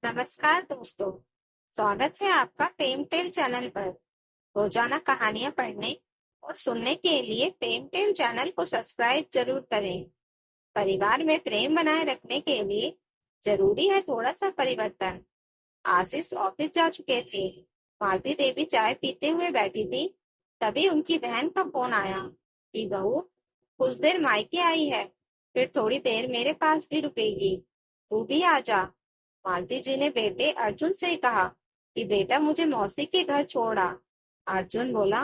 नमस्कार दोस्तों। स्वागत है आपका फेम टेल चैनल पर। रोजाना कहानियां पढ़ने और सुनने के लिए फेम टेल चैनल को सब्सक्राइब जरूर करें। परिवार में प्रेम बनाए रखने के लिए जरूरी है थोड़ा सा परिवर्तन। आशीष ऑफिस जा चुके थे। मालती देवी चाय पीते हुए बैठी थी। तभी उनकी बहन का फोन आया कि बहू कुछ देर मायके आई है, फिर थोड़ी देर मेरे पास भी रुकेगी, तू भी आ जा। मालती जी ने बेटे अर्जुन से कहा कि बेटा मुझे मौसी के घर छोड़ा। अर्जुन बोला,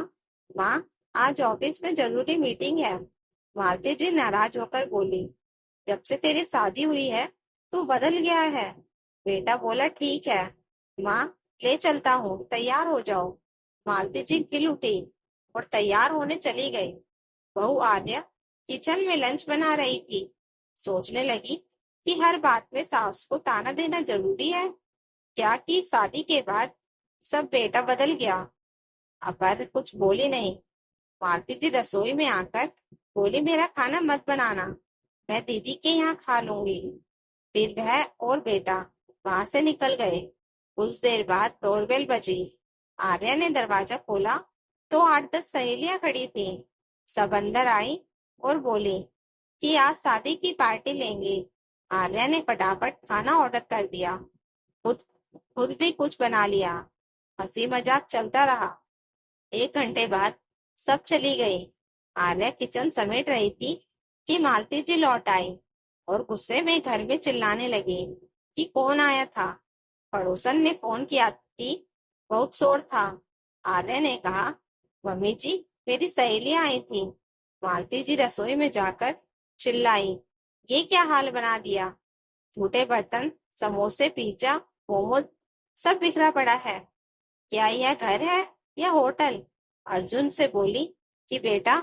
माँ आज ऑफिस में जरूरी मीटिंग है। मालती जी नाराज होकर बोली, जब से तेरी शादी हुई है तू बदल गया है। बेटा बोला, ठीक है माँ, ले चलता हूँ, तैयार हो जाओ। मालती जी खिल उठी और तैयार होने चली गई। बहू आर्या किचन में लंच बना रही थी। सोचने लगी कि हर बात में सास को ताना देना जरूरी है क्या, कि शादी के बाद सब बेटा बदल गया। पर कुछ बोली नहीं। मालती जी रसोई में आकर बोली, मेरा खाना मत बनाना, मैं दीदी के यहाँ खा लूंगी। फिर वह और बेटा वहां से निकल गए। कुछ देर बाद डोरबेल बजी। आर्या ने दरवाजा खोला तो 8-10 सहेलियां खड़ी थी। सब अंदर आई और बोली कि आज शादी की पार्टी लेंगे। आर्या ने फटाफट खाना ऑर्डर कर दिया, खुद खुद भी कुछ बना लिया। हंसी मजाक चलता रहा। 1 घंटे बाद सब चली गई। आर्या किचन समेट रही थी कि मालती जी लौट आई और गुस्से में घर में चिल्लाने लगी कि कौन आया था। पड़ोसन ने फोन किया कि बहुत शोर था। आर्या ने कहा, मम्मी जी मेरी सहेलियां आई थी। मालती जी रसोई में जाकर चिल्लाई, ये क्या हाल बना दिया। टूटे बर्तन, समोसे, पिज्जा, मोमोज सब बिखरा पड़ा है। क्या यह घर है या होटल। अर्जुन से बोली कि बेटा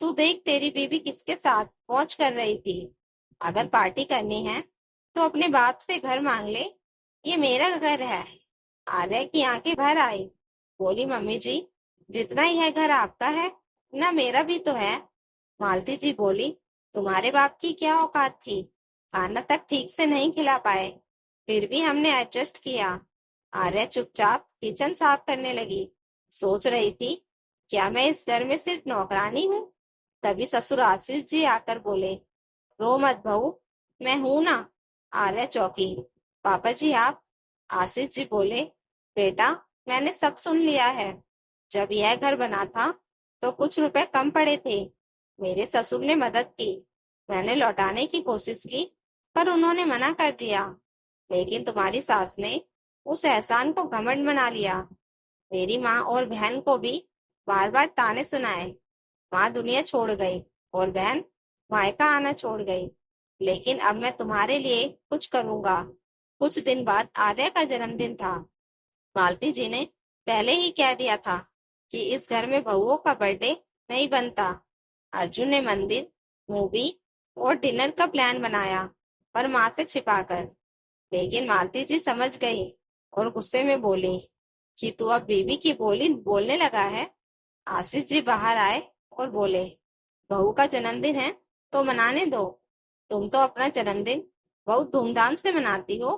तू देख तेरी बीवी किसके साथ मौज कर रही थी। अगर पार्टी करनी है तो अपने बाप से घर मांग ले, ये मेरा घर है। आर्या की आंखें भर आई। बोली, मम्मी जी जितना यह घर आपका है ना मेरा भी तो है। मालती जी बोली, तुम्हारे बाप की क्या औकात थी, खाना तक ठीक से नहीं खिला पाए, फिर भी हमने एडजस्ट किया। आर्या चुपचाप किचन साफ करने लगी। सोच रही थी, क्या मैं इस घर में सिर्फ नौकरानी हूँ। तभी ससुर आशीष जी आकर बोले, रो मत बहू, मैं हूं ना। आर्या चौंकी, पापा जी आप। आशीष जी बोले, बेटा मैंने सब सुन लिया है। जब यह घर बना था तो कुछ रुपए कम पड़े थे। मेरे ससुर ने मदद की, मैंने लौटाने की कोशिश की पर उन्होंने मना कर दिया। लेकिन तुम्हारी सास ने उस एहसान को घमंड बना लिया। मेरी माँ और बहन को भी बार बार ताने सुनाए। माँ दुनिया छोड़ गई और बहन मायका आना छोड़ गई। लेकिन अब मैं तुम्हारे लिए कुछ करूंगा। कुछ दिन बाद आर्या का जन्मदिन था। मालती जी ने पहले ही कह दिया था कि इस घर में बहुओं का बर्थडे नहीं बनता। अर्जुन ने मंदिर, मूवी और डिनर का प्लान बनाया, पर माँ से छिपाकर। लेकिन मालती जी समझ गई और गुस्से में बोली कि तू अब बीबी की बोली बोलने लगा है। आशीष जी बाहर आए और बोले, बहू का जन्मदिन है तो मनाने दो। तुम तो अपना जन्मदिन बहुत धूमधाम से मनाती हो।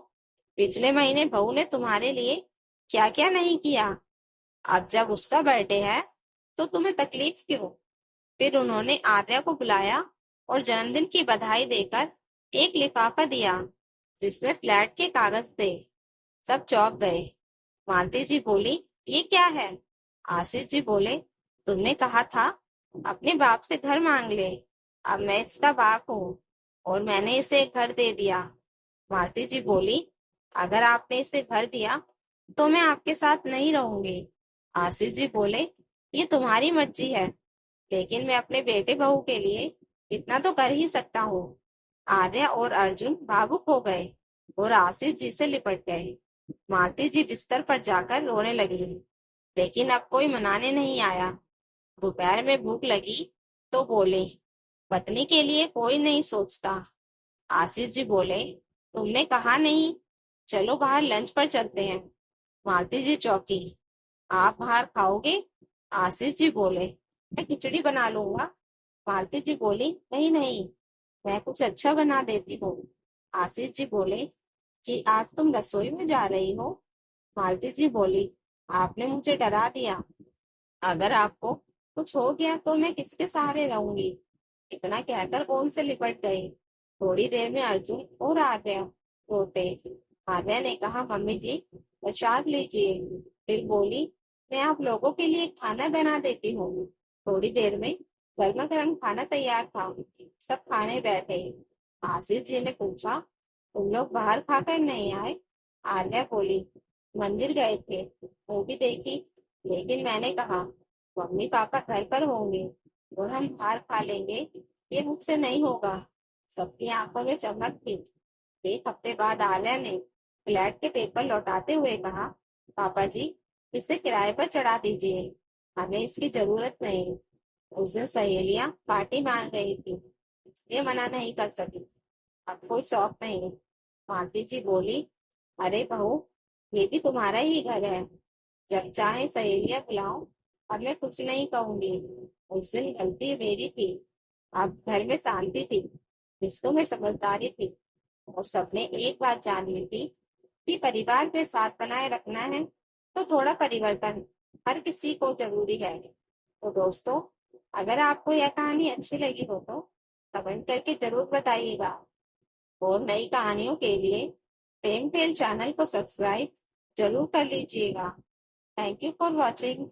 पिछले महीने बहू ने तुम्हारे लिए क्या क्या नहीं किया। अब जब उसका बर्थडे है तो तुम्हें तकलीफ क्यों। फिर उन्होंने आर्या को बुलाया और जन्मदिन की बधाई देकर एक लिफाफा दिया जिसमें फ्लैट के कागज थे। सब चौंक गए। मालती जी बोली, ये क्या है। आशीष जी बोले, तुमने कहा था अपने बाप से घर मांग ले, अब मैं इसका बाप हूँ और मैंने इसे एक घर दे दिया। मालती जी बोली, अगर आपने इसे घर दिया तो मैं आपके साथ नहीं रहूंगी। आशीष जी बोले, ये तुम्हारी मर्जी है, लेकिन मैं अपने बेटे बहू के लिए इतना तो कर ही सकता हूँ। आर्या और अर्जुन भावुक हो गए और आशीष जी से लिपट गए। मालती जी बिस्तर पर जाकर रोने लगी, लेकिन अब कोई मनाने नहीं आया। दोपहर में भूख लगी तो बोली, पत्नी के लिए कोई नहीं सोचता। आशीष जी बोले, तुमने कहा नहीं, चलो बाहर लंच पर चलते हैं। मालती जी चौंकी, आप बाहर खाओगे। आशीष जी बोले, मैं खिचड़ी बना लूंगा। मालती जी बोली, नहीं नहीं, मैं कुछ अच्छा बना देती हूँ। आशीष जी बोले, कि आज तुम रसोई में जा रही हो। मालती जी बोली, आपने मुझे डरा दिया। अगर आपको कुछ हो गया तो मैं किसके सहारे रहूंगी। इतना कहकर वो उनसे लिपट गई। थोड़ी देर में अर्जुन और आर्या रोते। आर्या ने कहा, मम्मी जी प्रसाद लीजिए। फिर बोली, मैं आप लोगों के लिए खाना बना देती हूँ। थोड़ी देर में गर्मा गर्म खाना तैयार था। सब खाने बैठे। आशीष जी ने पूछा, तुम लोग बाहर खाकर नहीं आए। आर्या बोली, मंदिर गए थे, मूवी देखी। लेकिन मैंने कहा, मम्मी पापा घर पर होंगे और हम बाहर खा लेंगे, ये मुझसे नहीं होगा। सबकी आंखों में चमक थी। एक हफ्ते बाद आलिया ने फ्लैट के पेपर लौटाते हुए कहा, पापा जी इसे किराए पर चढ़ा दीजिए, हमें इसकी जरूरत नहीं। उस दिन सहेलियां पार्टी मांग रही थी, इसलिए मना नहीं कर सकी। अब कोई शौक नहीं। मालती जी बोली, अरे बहू, ये भी तुम्हारा ही घर है, जब चाहे सहेलियां बुलाओ। अब मैं कुछ नहीं कहूंगी। उस दिन गलती मेरी थी। अब घर में शांति थी, रिश्तों में समझदारी थी, और सबने एक बात जान ली थी कि परिवार के साथ बनाए रखना है तो थोड़ा परिवर्तन हर किसी को जरूरी है। तो दोस्तों, अगर आपको यह कहानी अच्छी लगी हो तो कमेंट करके जरूर बताइएगा, और नई कहानियों के लिए फेम टेल चैनल को सब्सक्राइब जरूर कर लीजिएगा। Thank you for watching.